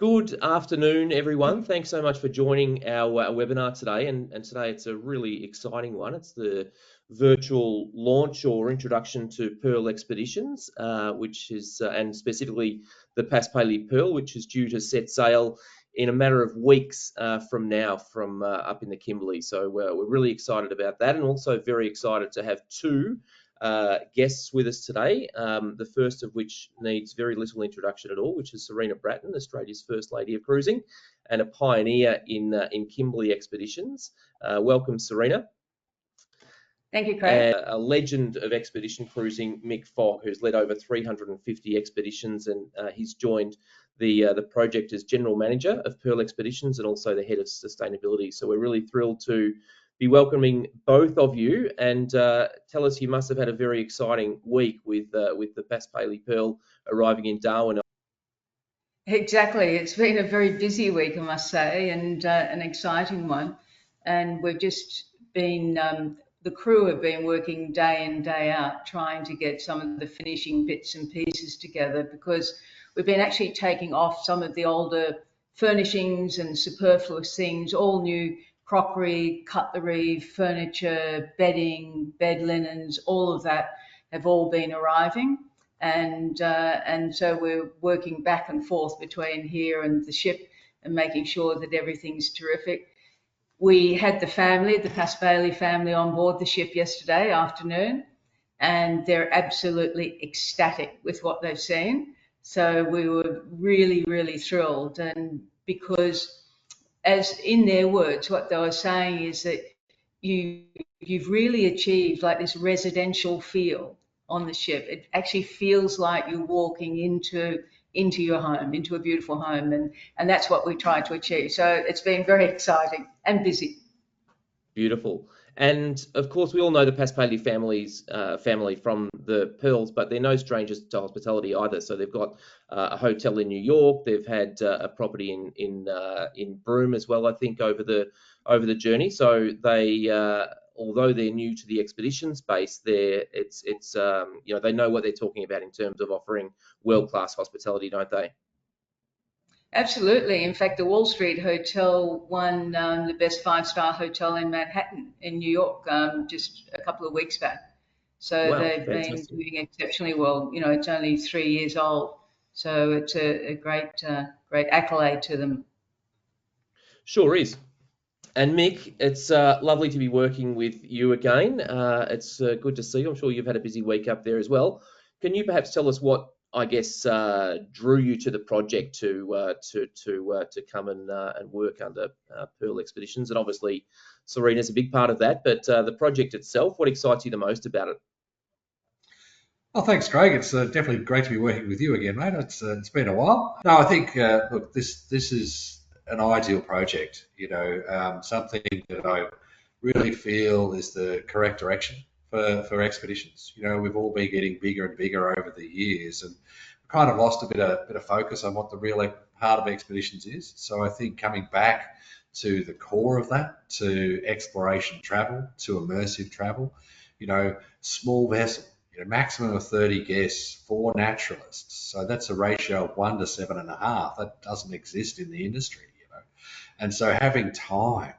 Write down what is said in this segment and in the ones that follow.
Good afternoon, everyone. Thanks so much for joining our webinar today. And today it's a really exciting one. It's the virtual launch or introduction to Pearl Expeditions, which is, and specifically the Paspaley Pearl, which is due to set sail in a matter of weeks from now from up in the Kimberley. So we're really excited about that, and also very excited to have two guests with us today, the first of which needs very little introduction at all, which is Sarina Bratton, Australia's First Lady of Cruising and a pioneer in Kimberley expeditions. Welcome, Sarina. Thank you, Craig. A legend of expedition cruising, Mick Fogg, who's led over 350 expeditions, and he's joined the project as General Manager of Pearl Expeditions and also the Head of Sustainability. So we're really thrilled to be welcoming both of you, and tell us, you must have had a very exciting week with the Paspaley Pearl arriving in Darwin. Exactly, it's been a very busy week, I must say, and an exciting one. And we've just been, the crew have been working day in, day out, trying to get some of the finishing bits and pieces together, because we've been actually taking off some of the older furnishings and superfluous things, all new crockery, cutlery, furniture, bedding, bed linens, all of that have all been arriving. And so we're working back and forth between here and the ship and making sure that everything's terrific. We had the Paspaley family on board the ship yesterday afternoon, and they're absolutely ecstatic with what they've seen. So we were really, really thrilled, and because, as in their words, what they were saying is that you've really achieved like this residential feel on the ship. It actually feels like you're walking into your home, into a beautiful home, and that's what we tried to achieve. So it's been very exciting and busy. Beautiful. And of course, we all know the Paspaley family from the Pearls, but they're no strangers to hospitality either. So they've got a hotel in New York. They've had a property in Broome as well, I think, over the journey. So they, although they're new to the expedition space, they know what they're talking about in terms of offering world-class hospitality, don't they? Absolutely. In fact, the Wall Street Hotel won the best 5-star hotel in Manhattan, in New York, just a couple of weeks back. So wow, they've fantastic. been doing exceptionally well. You know, it's only 3 years old, so it's a great accolade to them. Sure is. And Mick, it's lovely to be working with you again. It's good to see you. I'm sure you've had a busy week up there as well. Can you perhaps tell us what, I guess, drew you to the project to come and work under Pearl Expeditions? And obviously, Sarina's a big part of that. But the project itself, what excites you the most about it? Well, thanks, Craig. It's definitely great to be working with you again, mate. It's been a while. No, I think look, this is an ideal project. You know, something that I really feel is the correct direction for expeditions. You know, we've all been getting bigger and bigger over the years, and kind of lost a bit of focus on what the real part of expeditions is. So I think coming back to the core of that, to exploration travel, to immersive travel, you know, small vessel, you know, maximum of 30 guests, 4 naturalists. So that's a ratio of 1 to 7.5. That doesn't exist in the industry, you know. And so having time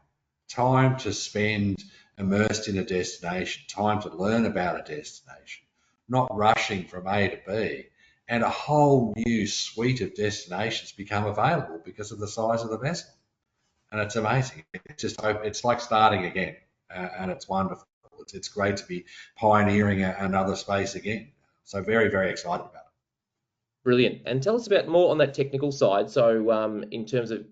to spend immersed in a destination, time to learn about a destination, not rushing from A to B, and a whole new suite of destinations become available because of the size of the vessel. And it's amazing. It's like starting again, and it's wonderful. It's great to be pioneering another space again. So very, very excited about it. Brilliant. And tell us about more on that technical side. So in terms of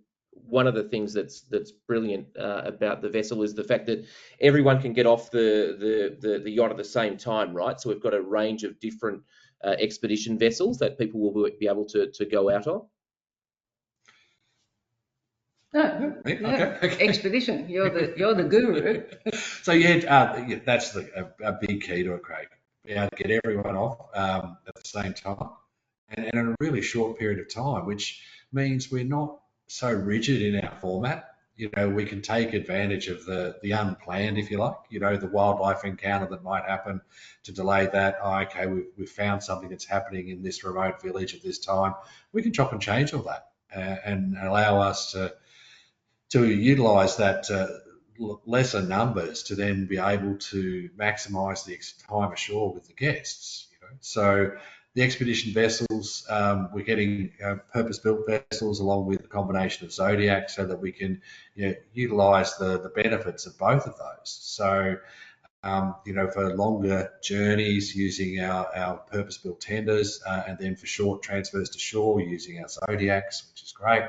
one of the things that's brilliant about the vessel is the fact that everyone can get off the yacht at the same time, right? So we've got a range of different expedition vessels that people will be able to go out on. No, okay. Expedition. You're the guru. So that's a big key to it, Craig. Be able to get everyone off at the same time, and in a really short period of time, which means we're not so rigid in our format. You know, we can take advantage of the unplanned, if you like. You know, the wildlife encounter that might happen to delay that. Oh, okay, we've found something that's happening in this remote village at this time. We can chop and change all that and allow us to utilise that lesser numbers to then be able to maximise the time ashore with the guests. So the expedition vessels, we're getting purpose-built vessels along with a combination of Zodiac so that we can utilise the benefits of both of those. So for longer journeys using our purpose-built tenders, and then for short transfers to shore using our Zodiacs, which is great.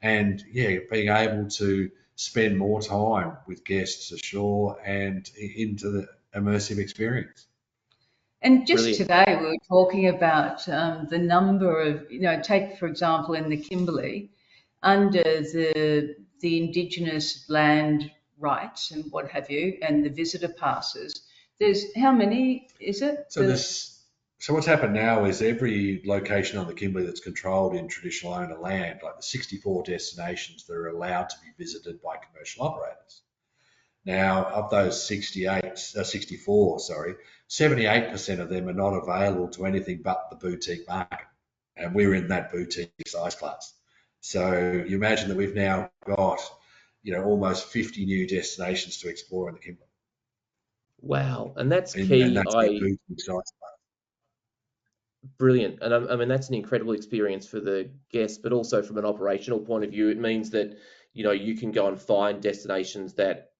And being able to spend more time with guests ashore and into the immersive experience. And just Brilliant. today we were talking about the number of, take for example in the Kimberley, under the Indigenous land rights and what have you, and the visitor passes, there's, how many is it? So what's happened now is every location on the Kimberley that's controlled in traditional owner land, like the 64 destinations that are allowed to be visited by commercial operators. Now, of those 64, 78% of them are not available to anything but the boutique market. And we're in that boutique size class. So you imagine that we've now got, almost 50 new destinations to explore in the Kimberley. Wow, and that's And key. that's the boutique size class. Brilliant. And I mean, that's an incredible experience for the guests, but also from an operational point of view, it means that, you can go and find destinations that,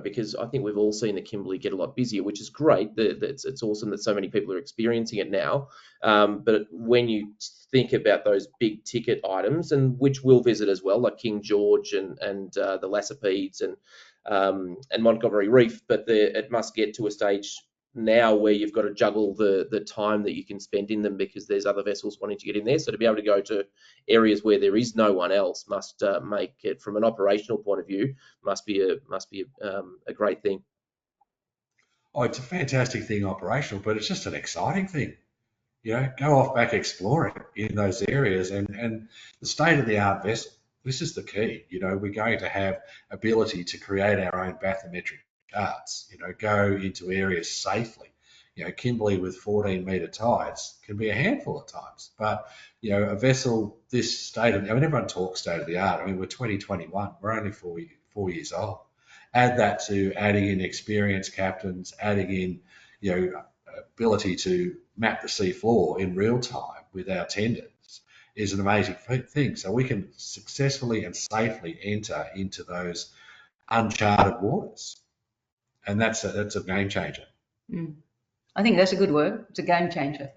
because I think we've all seen the Kimberley get a lot busier, which is great. It's awesome that so many people are experiencing it now. But when you think about those big ticket items, and which we'll visit as well, like King George and the Lassipedes and Montgomery Reef, but it must get to a stage now where you've got to juggle the time that you can spend in them because there's other vessels wanting to get in there. So to be able to go to areas where there is no one else must make it, from an operational point of view, must be a great thing. Oh, it's a fantastic thing operational, but it's just an exciting thing. Go off back exploring in those areas, and the state-of-the-art vessel. This is the key. We're going to have ability to create our own bathymetric charts. Go into areas safely. Kimberley with 14-metre tides can be a handful at times, but a vessel this everyone talks state-of-the-art. I mean, we're 2021. We're only 4 years old. Add that to adding in experienced captains, adding in ability to map the sea floor in real time with our tenders is an amazing thing. So we can successfully and safely enter into those uncharted waters, and that's a game changer. I think that's a good word. It's a game changer.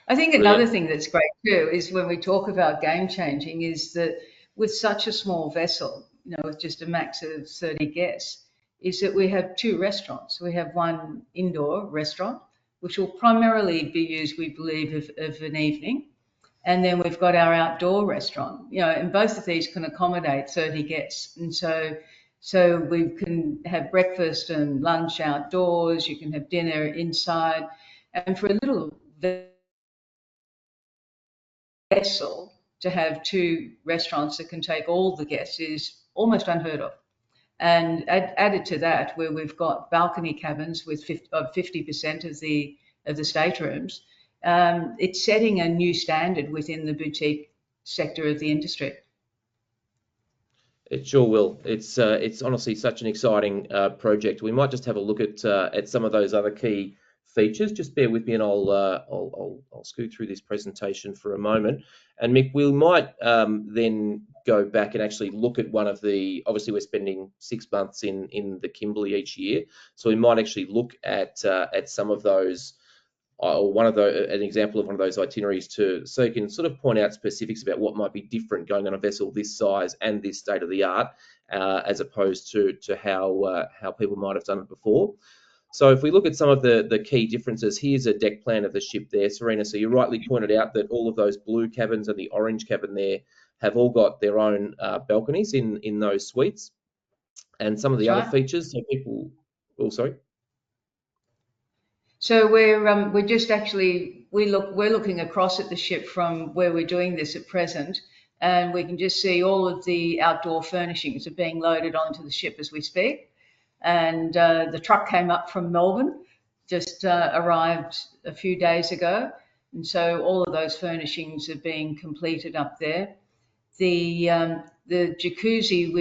I think Brilliant. another thing that's great too is when we talk about game changing is that with such a small vessel, with just a max of 30 guests, is that we have 2 restaurants. We have one indoor restaurant, which will primarily be used, we believe, of an evening. And then we've got our outdoor restaurant, and both of these can accommodate 30 guests. And so we can have breakfast and lunch outdoors, you can have dinner inside. And for a little vessel to have 2 restaurants that can take all the guests is almost unheard of. And added to that, where we've got balcony cabins with 50% of the staterooms, it's setting a new standard within the boutique sector of the industry. It sure will. It's honestly such an exciting project. We might just have a look at some of those other key features. Just bear with me, and I'll scoot through this presentation for a moment. And Mick, we might then go back and actually look at one of the. Obviously, we're spending 6 months in the Kimberley each year, so we might actually look at some of those. Or an example of one of those itineraries so you can sort of point out specifics about what might be different going on a vessel this size and this state of the art, as opposed to how people might have done it before. So if we look at some of the key differences, here's a deck plan of the ship there, Sarina. So you rightly pointed out that all of those blue cabins and the orange cabin there have all got their own balconies in those suites, and some of the other features. So people, sorry. So we're just actually we're looking across at the ship from where we're doing this at present, and we can just see all of the outdoor furnishings are being loaded onto the ship as we speak. And the truck came up from Melbourne, just arrived a few days ago, and so all of those furnishings are being completed up there. The jacuzzi,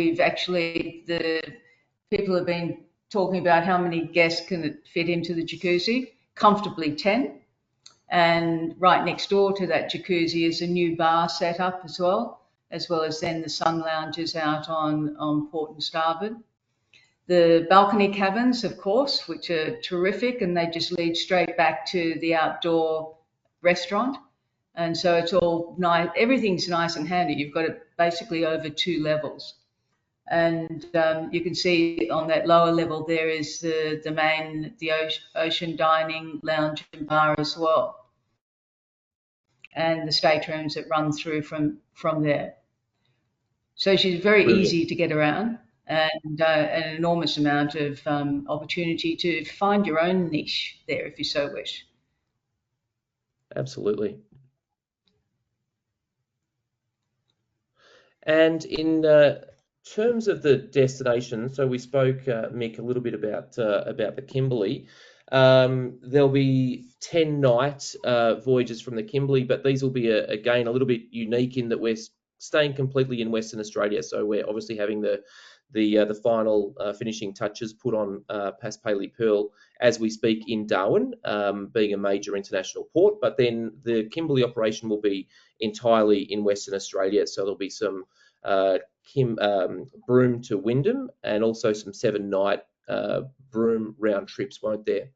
the people have been talking about how many guests can it fit into the jacuzzi. Comfortably 10. And right next door to that jacuzzi is a new bar set up as well as then the sun lounges out on port and starboard. The balcony cabins, of course, which are terrific, and they just lead straight back to the outdoor restaurant. And so it's all nice. Everything's nice and handy. You've got it basically over 2 levels. And you can see on that lower level there is the ocean dining lounge and bar as well, and the staterooms that run through from there. So she's very Brilliant. easy to get around, and an enormous amount of opportunity to find your own niche there if you so wish. Absolutely. And in terms of the destination, so we spoke, Mick, a little bit about the Kimberley. There'll be 10-night voyages from the Kimberley, but these will be again a little bit unique in that we're staying completely in Western Australia. So we're obviously having the final finishing touches put on Paspaley Pearl as we speak in Darwin, being a major international port. But then the Kimberley operation will be entirely in Western Australia. So there'll be some Broome to Wyndham and also some 7-night Broome round trips, won't there?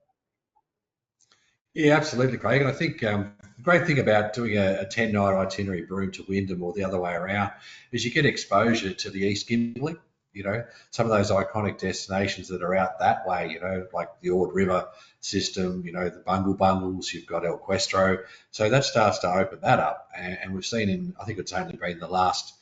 Yeah, absolutely, Craig. And I think the great thing about doing a 10-night itinerary, Broome to Wyndham or the other way around, is you get exposure to the East Kimberley. You know, some of those iconic destinations that are out that way, you know, like the Ord River system, you know, the Bungles, you've got El Questro. So that starts to open that up. And we've seen I think it's only been the last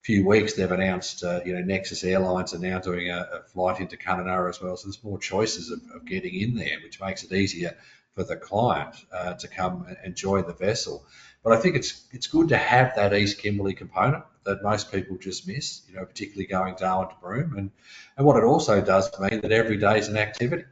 few weeks they've announced, Nexus Airlines are now doing a flight into Kununurra as well. So there's more choices of getting in there, which makes it easier for the client to come and join the vessel. But I think it's good to have that East Kimberley component that most people just miss, you know, particularly going Darwin to Broome. And what it also does mean that every day is an activity,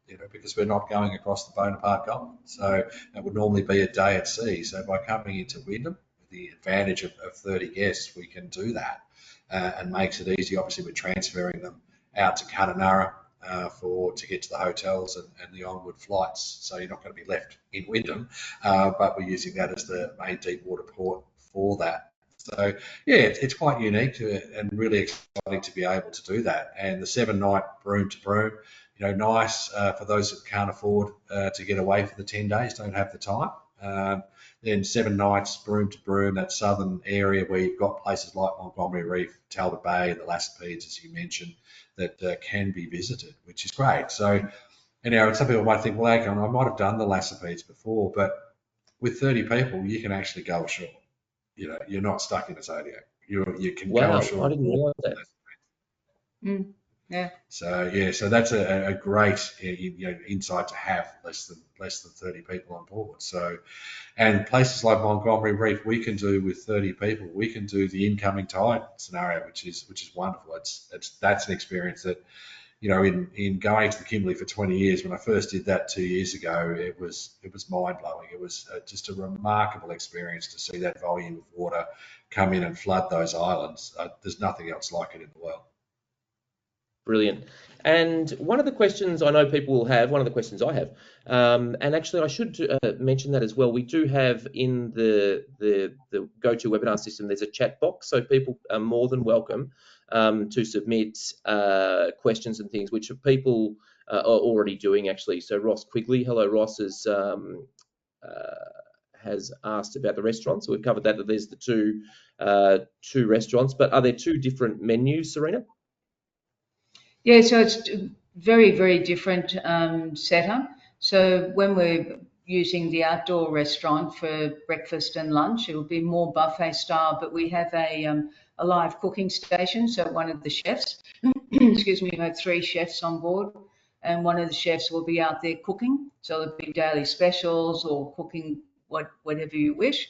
you know, because we're not going across the Bonaparte Gulf. So that would normally be a day at sea. So by coming into Wyndham, with the advantage of 30 guests, we can do that and makes it easy. Obviously, we're transferring them out to Kununurra to get to the hotels and the onward flights. So you're not going to be left in Wyndham, but we're using that as the main deep water port for that. So yeah, it's quite unique and really exciting to be able to do that. And the 7-night Broome to Broome, you know, nice for those that can't afford to get away for the 10 days, don't have the time. Then 7 nights Broome to Broome, that southern area where you've got places like Montgomery Reef, Talbot Bay, and the Lassipedes, as you mentioned, that can be visited, which is great. So, you know, some people might think, well, okay, I might have done the Lassipedes before, but with 30 people, you can actually go ashore. You know, you're not stuck in a Zodiac. You can go ashore. I didn't realise that. Yeah. So that's a great insight to have. Less than 30 people on board. So, and places like Montgomery Reef, we can do with 30 people. We can do the incoming tide scenario, which is wonderful. That's an experience that, you know, in going to the Kimberley for 20 years, when I first did that 2 years ago, it was mind blowing. It was just a remarkable experience to see that volume of water come in and flood those islands. There's nothing else like it in the world. Brilliant. And one of the questions I know people will have, one of the questions I have, and actually I should mention that as well. We do have in the GoToWebinar system, there's a chat box, so people are more than welcome to submit questions and things, which people are already doing actually. So Ross Quigley, hello Ross, has asked about the restaurants. So we've covered that there's the two restaurants, but are there 2 different menus, Sarina? Yeah, so it's very, very different setup. So when we're using the outdoor restaurant for breakfast and lunch, it'll be more buffet style, but we have a live cooking station. So one of the chefs, excuse me, we have 3 chefs on board, and one of the chefs will be out there cooking. So there'll be daily specials or cooking whatever you wish.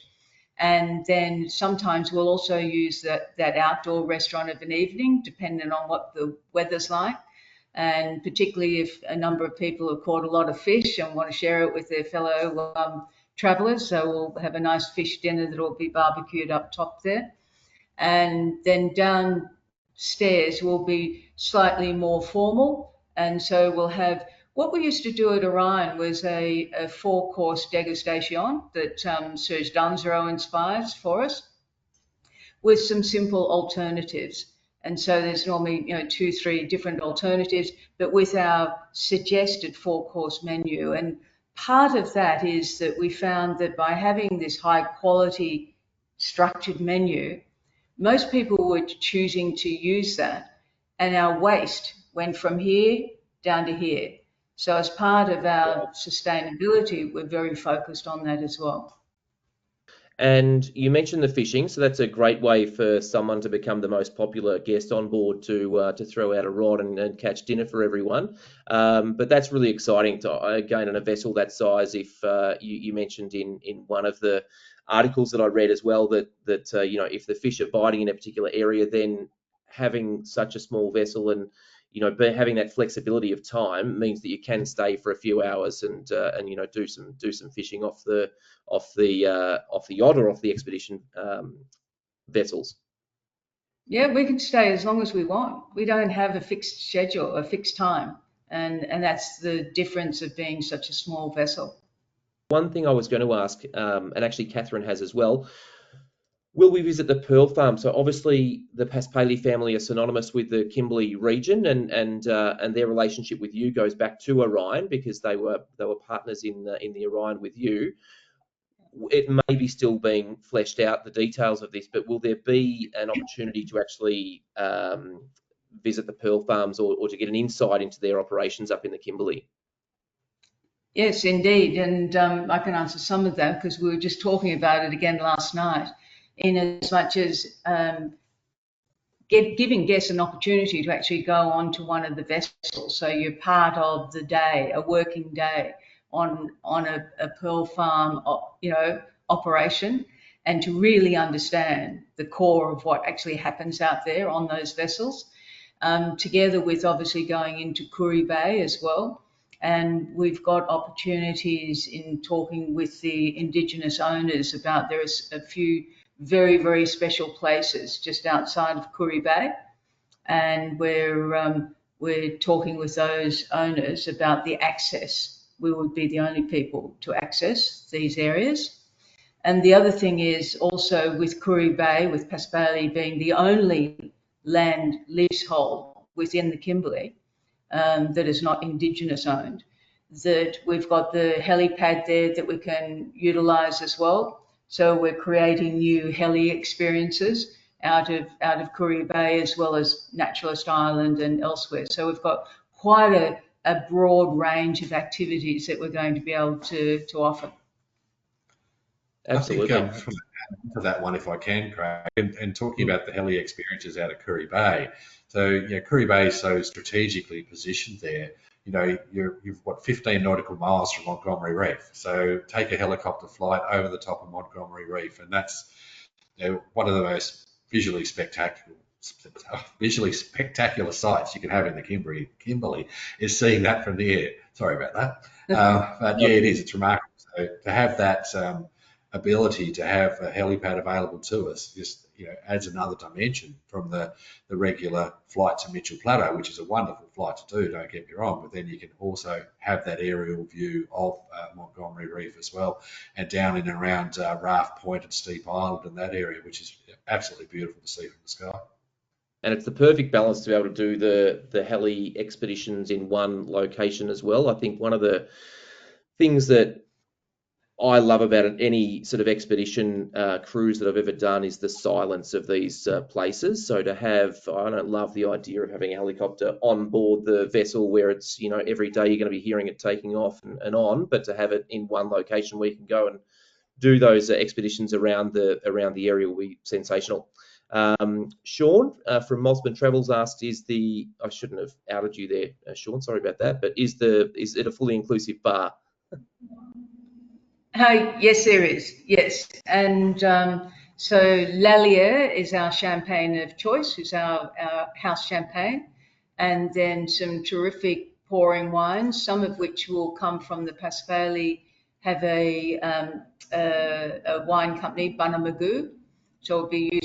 And then sometimes we'll also use that outdoor restaurant of an evening, depending on what the weather's like. And particularly if a number of people have caught a lot of fish and want to share it with their fellow travellers. So we'll have a nice fish dinner that will be barbecued up top there. and then downstairs will be slightly more formal. And so we'll have, what we used to do at Orion was a 4-course degustation that Serge Dunzero inspires for us, with some simple alternatives. And so there's normally 2-3 different alternatives, but with our suggested 4-course menu. And part of that is that we found that by having this high quality structured menu, most people were choosing to use that, and our waste went from here down to here. So as part of our sustainability, we're very focused on that as well. And you mentioned the fishing, so that's a great way for someone to become the most popular guest on board to throw out a rod and catch dinner for everyone. But that's really exciting to again on a vessel that size. If you mentioned in one of the articles that I read as well that if the fish are biting in a particular area, then having such a small vessel and having that flexibility of time means that you can stay for a few hours and do some fishing off the yacht or off the expedition vessels. Yeah, we can stay as long as we want. We don't have a fixed schedule, a fixed time, and that's the difference of being such a small vessel. One thing I was going to ask, and actually Catherine has as well. Will we visit the Pearl Farm? So obviously the Paspaley family are synonymous with the Kimberley region, and their relationship with you goes back to Orion because they were partners in the Orion with you. It may be still being fleshed out, the details of this, but will there be an opportunity to actually visit the Pearl Farms or to get an insight into their operations up in the Kimberley? Yes, indeed, and I can answer some of that because we were just talking about it again last night. In as much as giving guests an opportunity to actually go onto one of the vessels, so you're part of the day, a working day on a pearl farm, operation, and to really understand the core of what actually happens out there on those vessels, together with obviously going into Kuri Bay as well. And we've got opportunities in talking with the Indigenous owners about there's a few very, very special places just outside of Kuri Bay, and we're talking with those owners about the access. We would be the only people to access these areas. And the other thing is also with Kuri Bay, with Paspaley being the only land leasehold within the Kimberley that is not Indigenous owned, that we've got the helipad there that we can utilise as well. So we're creating new heli experiences out of Kuri Bay as well as Naturalist Island and elsewhere. So we've got quite a broad range of activities that we're going to be able to offer. Absolutely. I think to that one, if I can, Craig, and talking about the heli experiences out at Kuri Bay. So Kuri Bay is so strategically positioned there. You've got 15 nautical miles from Montgomery Reef. So take a helicopter flight over the top of Montgomery Reef, and that's one of the most visually spectacular sights you can have in the Kimberley is seeing that from the air. Sorry about that. But yeah, it is. It's remarkable. So to have that ability to have a helipad available to us just adds another dimension from the regular flight to Mitchell Plateau, which is a wonderful flight to do, don't get me wrong, but then you can also have that aerial view of Montgomery Reef as well, and down in and around Raft Point and Steep Island and that area, which is absolutely beautiful to see from the sky. And it's the perfect balance to be able to do the heli expeditions in one location as well. I think one of the things that I love about any sort of expedition cruise that I've ever done is the silence of these places. So to have, I don't love the idea of having a helicopter on board the vessel where it's, every day you're going to be hearing it taking off and on, but to have it in one location where you can go and do those expeditions around the area will be sensational. Sean from Mosman Travels asked, I shouldn't have outed you there, Sean, sorry about that, but is it a fully inclusive bar? Yes, there is. Yes, and so Lallier is our champagne of choice, is our house champagne, and then some terrific pouring wines, some of which will come from the Paspaley, have a wine company, Bunamagoo. So we'll be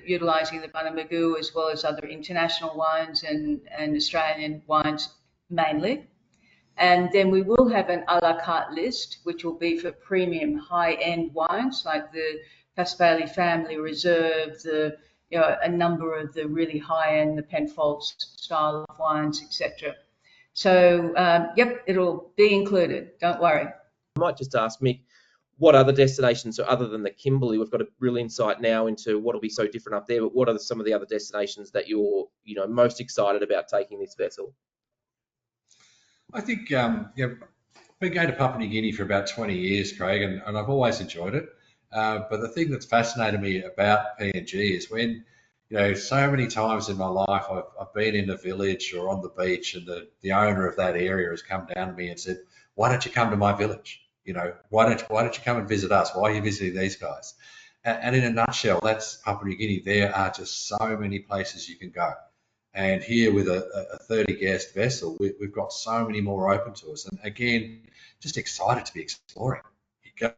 utilising the Bunamagoo as well as other international wines and Australian wines mainly. And then we will have an a la carte list, which will be for premium high-end wines like the Paspaley Family Reserve, a number of the really high-end, the Penfolds style of wines, etc. So, yep, it'll be included. Don't worry. I might just ask Mick, what other destinations, so other than the Kimberley, we've got a real insight now into what will be so different up there, but what are some of the other destinations that you're, most excited about taking this vessel? I think, I've been going to Papua New Guinea for about 20 years, Craig, and I've always enjoyed it. But the thing that's fascinated me about PNG is when, so many times in my life I've been in a village or on the beach, and the owner of that area has come down to me and said, "Why don't you come to my village? Why don't you come and visit us? Why are you visiting these guys?" And in a nutshell, that's Papua New Guinea. There are just so many places you can go. And here with a 30 guest vessel, we've got so many more open to us. And again, just excited to be exploring. You're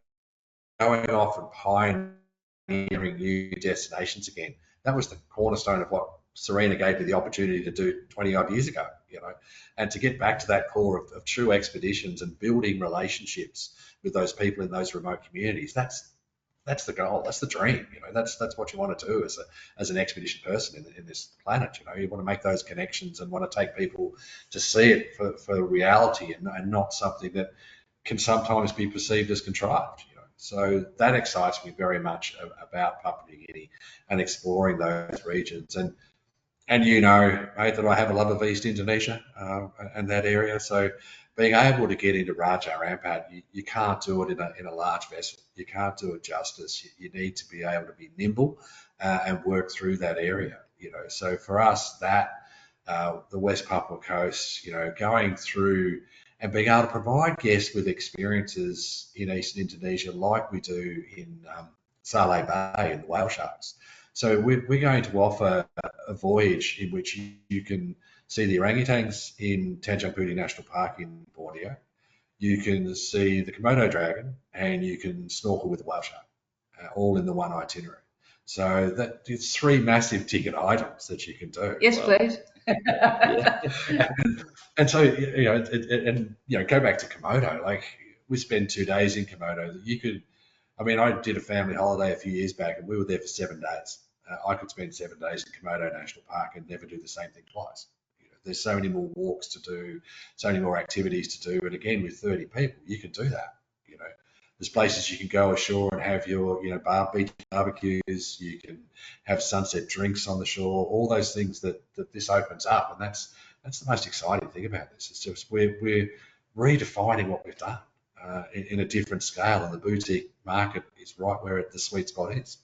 going off and pioneering new destinations again. That was the cornerstone of what Sarina gave me the opportunity to do 20 odd years ago, and to get back to that core of true expeditions and building relationships with those people in those remote communities. That's the goal. That's the dream. That's what you want to do as an expedition person in this planet. You want to make those connections and want to take people to see it for reality and not something that can sometimes be perceived as contrived. So that excites me very much about Papua New Guinea and exploring those regions. And mate, that I have a love of East Indonesia and that area. So being able to get into Raja Ampat, you can't do it in a large vessel. You can't do it justice. You need to be able to be nimble and work through that area. So for us, the West Papua Coast, going through and being able to provide guests with experiences in Eastern Indonesia like we do in Saleh Bay and the whale sharks. So we're going to offer a voyage in which you can see the orangutans in Tanjung Putih National Park in Borneo. You can see the Komodo dragon, and you can snorkel with the whale shark, all in the one itinerary. So it's 3 massive ticket items that you can do. Yes, please. Yeah. And so, go back to Komodo. Like, we spend 2 days in Komodo. I did a family holiday a few years back, and we were there for 7 days. I could spend 7 days in Komodo National Park and never do the same thing twice. There's so many more walks to do, so many more activities to do. And again, with 30 people, you can do that. There's places you can go ashore and have your, beach barbecues. You can have sunset drinks on the shore. All those things that this opens up, and that's the most exciting thing about this. It's just we're redefining what we've done in a different scale, and the boutique market is right where the sweet spot is.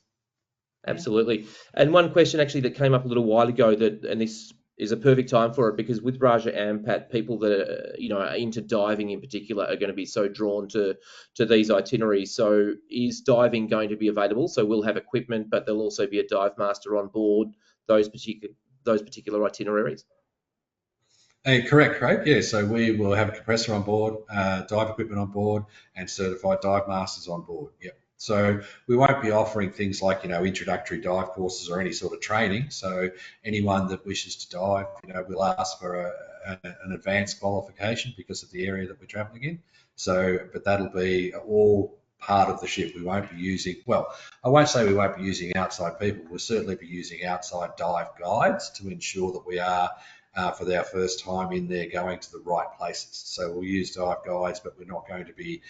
Absolutely. And one question actually that came up a little while ago, and this is a perfect time for it, because with Raja Ampat, people that are into diving in particular are going to be so drawn to these itineraries. So is diving going to be available? So we'll have equipment, but there'll also be a dive master on board those particular itineraries. Correct, Craig. Yeah, so we will have a compressor on board, dive equipment on board, and certified dive masters on board. Yep. So we won't be offering things like, introductory dive courses or any sort of training. So anyone that wishes to dive, we'll ask for an advanced qualification because of the area that we're traveling in. So, but that'll be all part of the ship. We won't be using, I won't say we won't be using outside people. We'll certainly be using outside dive guides to ensure that we are, for our first time in there, going to the right places. So we'll use dive guides, but we're not going to be,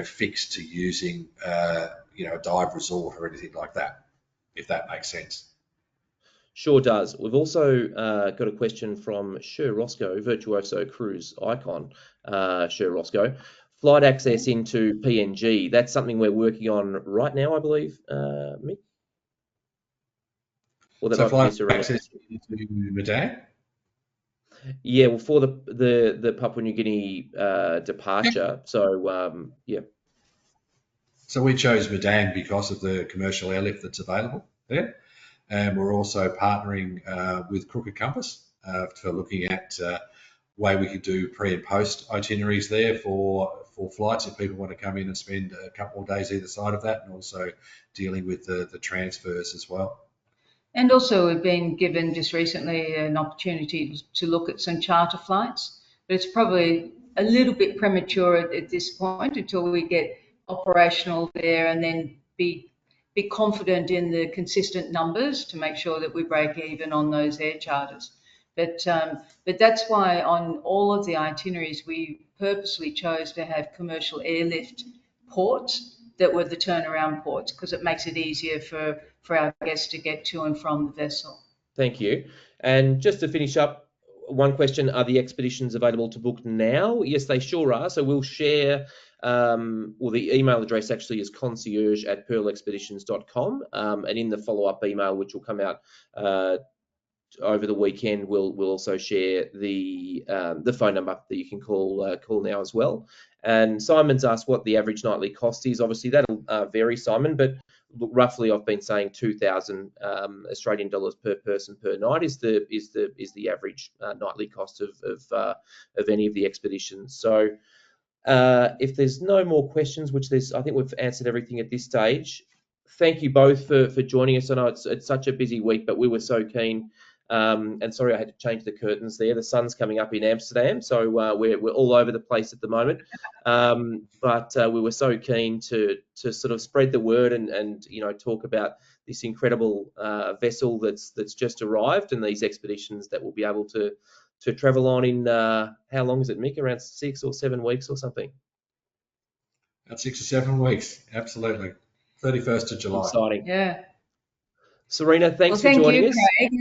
fixed to using, a dive resort or anything like that, if that makes sense. Sure does. We've also got a question from Sher Roscoe, Virtuoso Cruise icon, Sher Roscoe. Flight access into PNG, that's something we're working on right now, I believe, Mick? Or that So might be flight access into Madang? Yeah, well, for the Papua New Guinea departure. So, yeah. So we chose Madang because of the commercial airlift that's available there. And we're also partnering with Crooked Compass for looking at way we could do pre and post itineraries there for for flights if people want to come in and spend a couple of days either side of that, and also dealing with the transfers as well. And also we've been given just recently an opportunity to look at some charter flights, but it's probably a little bit premature at this point until we get operational there and then be confident in the consistent numbers to make sure that we break even on those air charters. But that's why on all of the itineraries we purposely chose to have commercial airlift ports that were the turnaround ports, because it makes it easier for our guests to get to and from the vessel. Thank you. And just to finish up, one question, are the expeditions available to book now? Yes, they sure are. So we'll share, well, the email address actually is concierge@pearlexpeditions.com. And in the follow-up email, which will come out over the weekend, we'll also share the phone number that you can call now as well. And Simon's asked what the average nightly cost is. Obviously, that'll vary, Simon, but roughly I've been saying 2,000 Australian dollars per person per night is the average nightly cost of any of the expeditions. So if there's no more questions, I think we've answered everything at this stage. Thank you both for joining us. I know it's such a busy week, but we were so keen. And sorry, I had to change the curtains there. The sun's coming up in Amsterdam, so we're all over the place at the moment. But we were so keen to sort of spread the word and talk about this incredible vessel that's just arrived, and these expeditions that we'll be able to travel on in how long is it, Mick? Around 6 or 7 weeks or something. About 6 or 7 weeks, absolutely. 31st of July. Exciting. Yeah. Sarina, thanks for joining us. Craig,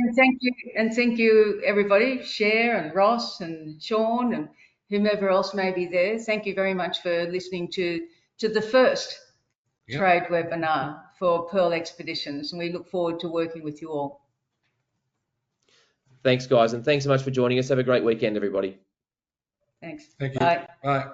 and thank you, everybody, Cher and Ross and Sean and whomever else may be there. Thank you very much for listening to the first trade webinar for Pearl Expeditions, and we look forward to working with you all. Thanks, guys, and thanks so much for joining us. Have a great weekend, everybody. Thanks. Thank you. Bye. Bye.